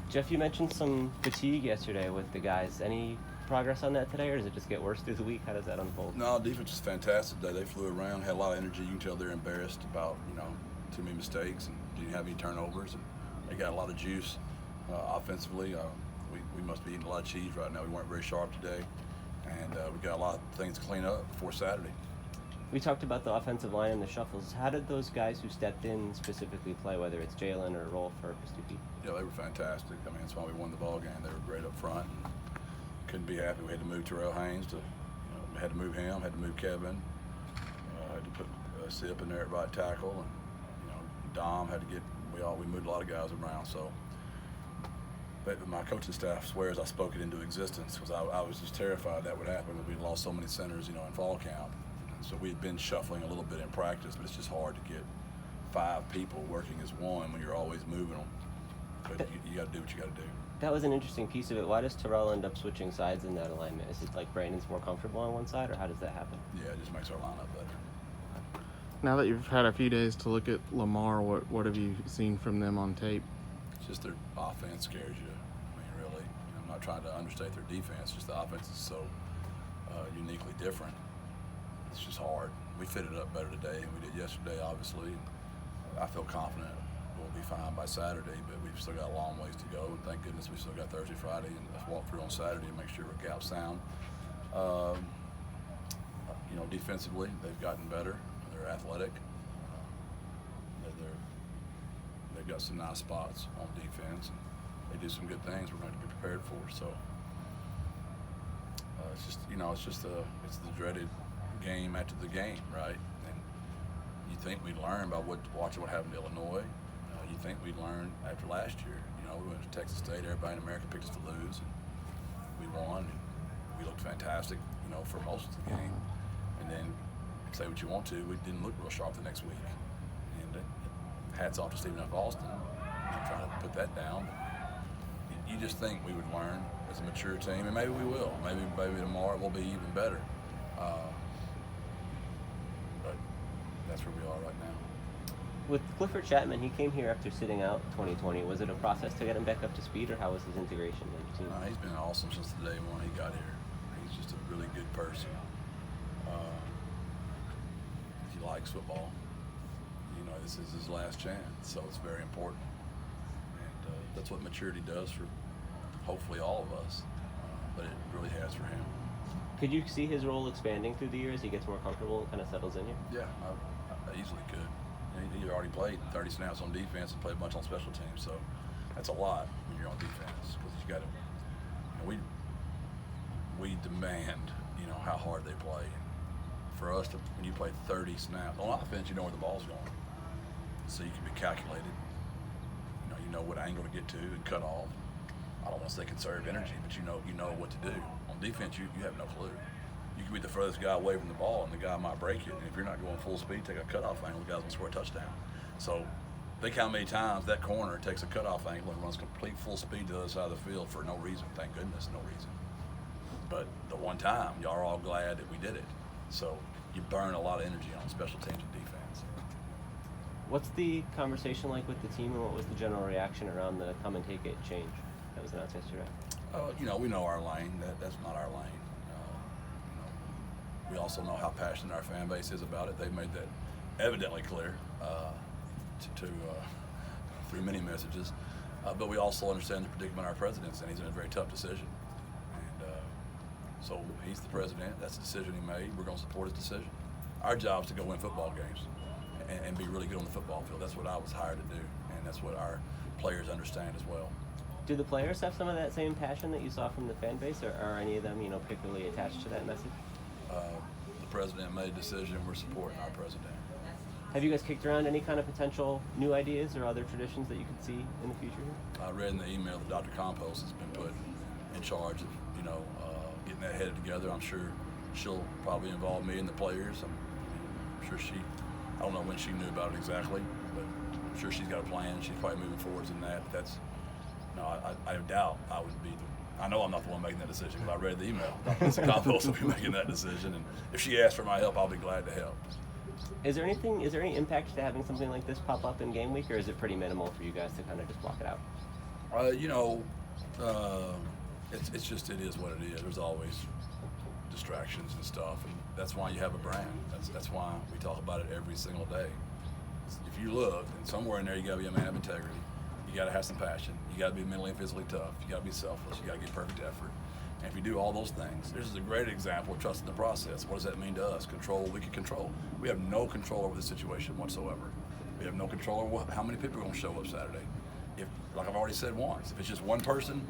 Jeff, you mentioned some fatigue yesterday with the guys. Any progress on that today, or does it just get worse through the week? How does that unfold? No, defense was fantastic today. They flew around, had a lot of energy. You can tell they're embarrassed about, too many mistakes and didn't have any turnovers. And they got a lot of juice offensively. We must be eating a lot of cheese right now. We weren't very sharp today. And we got a lot of things to clean up before Saturday. We talked about the offensive line and the shuffles. How did those guys who stepped in specifically play, whether it's Jalen or Rolf or Pastucci? Yeah, they were fantastic. I mean, that's why we won the ball game. They were great up front. Couldn't be happy. We had to move Terrell Haynes. Had to move him. Had to move Kevin. Had to put Sip in there at right tackle. And Dom had to get. We moved a lot of guys around. So, but my coaching staff swears I spoke it into existence because I was just terrified that would happen. We lost so many centers, in fall camp. So we had been shuffling a little bit in practice, but it's just hard to get 5 people working as one when you're always moving them. But you got to do what you got to do. That was an interesting piece of it. Why does Terrell end up switching sides in that alignment? Is it like Brandon's more comfortable on one side, or how does that happen? Yeah, it just makes our lineup better. Now that you've had a few days to look at Lamar, what have you seen from them on tape? It's just their offense scares you. I mean, really. I'm not trying to understate their defense. Just the offense is so uniquely different. It's just hard. We fitted up better today than we did yesterday, obviously. I feel confident we'll be fine by Saturday, but we've still got a long ways to go. And thank goodness we still got Thursday, Friday, and let's walk through on Saturday and make sure we're gap sound. Defensively, they've gotten better. They're athletic. They've got some nice spots on defense. And they do some good things we're going to be prepared for. So it's the dreaded game after the game, right? And you think we'd learn by watching what happened to Illinois. You think we'd learn after last year. We went to Texas State. Everybody in America picked us to lose, and we won. And we looked fantastic, for most of the game. And then, say what you want to, we didn't look real sharp the next week. And hats off to Stephen F. Austin. I'm trying to put that down. But you just think we would learn as a mature team, and maybe we will. Maybe tomorrow it will be even better. But that's where we are right now. With Clifford Chapman, he came here after sitting out 2020. Was it a process to get him back up to speed, or how was his integration into the team? He's been awesome since the day one he got here. He's just a really good person. He likes football. This is his last chance, so it's very important. And that's what maturity does for hopefully all of us, but it really has for him. Could you see his role expanding through the year as he gets more comfortable and kind of settles in here? Yeah, I easily could. He already played 30 snaps on defense and played a bunch on special teams, so that's a lot when you're on defense because you got to. We demand, how hard they play. For us, when you play 30 snaps on offense, you know where the ball's going, so you can be calculated. You know what angle to get to and cut off. I don't want to say conserve energy, but you know what to do. On defense, you have no clue. You can be the furthest guy away from the ball, and the guy might break it. And if you're not going full speed, take a cutoff angle, the guy's going to score a touchdown. So think how many times that corner takes a cutoff angle and runs complete full speed to the other side of the field for no reason. Thank goodness, no reason. But the one time, y'all are all glad that we did it. So you burn a lot of energy on special teams and defense. What's the conversation like with the team, and what was the general reaction around the commentate change that was announced yesterday? We know our lane. That's not our lane. We also know how passionate our fan base is about it. They've made that evidently clear through many messages. But we also understand the predicament our president's in. He's in a very tough decision. And so he's the president. That's the decision he made. We're going to support his decision. Our job is to go win football games and be really good on the football field. That's what I was hired to do, and that's what our players understand as well. Do the players have some of that same passion that you saw from the fan base, or are any of them, particularly attached to that message? The president made a decision. We're supporting our president. Have you guys kicked around any kind of potential new ideas or other traditions that you could see in the future here? I read in the email that Dr. Compost has been put in charge of, getting that headed together. I'm sure she'll probably involve me and the players. I'm sure I don't know when she knew about it exactly, but I'm sure she's got a plan. She's probably moving forwards in that. I doubt I would be I know I'm not the one making that decision, but I read the email. Dr. Compost will be making that decision, and if she asks for my help, I'll be glad to help. Is there any impact to having something like this pop up in game week, or is it pretty minimal for you guys to kind of just block it out? You know, it's just it is what it is. There's always distractions and stuff, and that's why you have a brand. That's why we talk about it every single day. If you look, and somewhere in there, you got to be a man of integrity. You got to have some passion. You got to be mentally and physically tough. You got to be selfless. You got to give perfect effort. And if you do all those things, this is a great example of trusting the process. What does that mean to us? Control what we can control. We have no control over the situation whatsoever. We have no control over how many people are going to show up Saturday. If, like I've already said once, if it's just one person,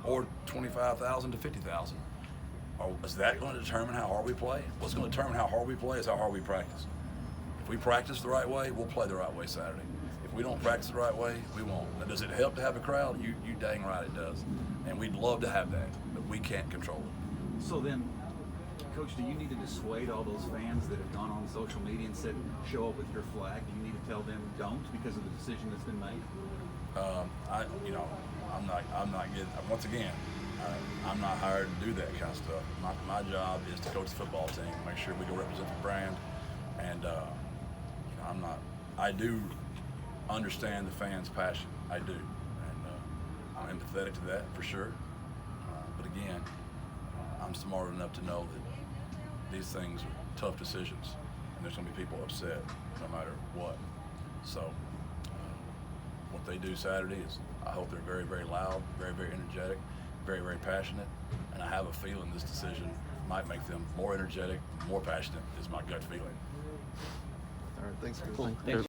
or 25,000 to 50,000, is that going to determine how hard we play? What's going to determine how hard we play is how hard we practice. If we practice the right way, we'll play the right way Saturday. If we don't practice the right way, we won't. Now, does it help to have a crowd? You dang right it does. And we'd love to have that, but we can't control it. So then, Coach, do you need to dissuade all those fans that have gone on social media and said, show up with your flag? Do you need to tell them don't because of the decision that's been made? I'm not getting, once again, I'm not hired to do that kind of stuff. My job is to coach the football team, make sure we go represent the brand, and I do understand the fans' passion. I do, and I'm empathetic to that for sure. But again, I'm smart enough to know that these things are tough decisions, and there's going to be people upset no matter what. So what they do Saturday is, I hope they're very, very loud, very, very energetic, very, very passionate, and I have a feeling this decision might make them more energetic, more passionate, is my gut feeling. All right, thanks, Coach. Cool. Thanks.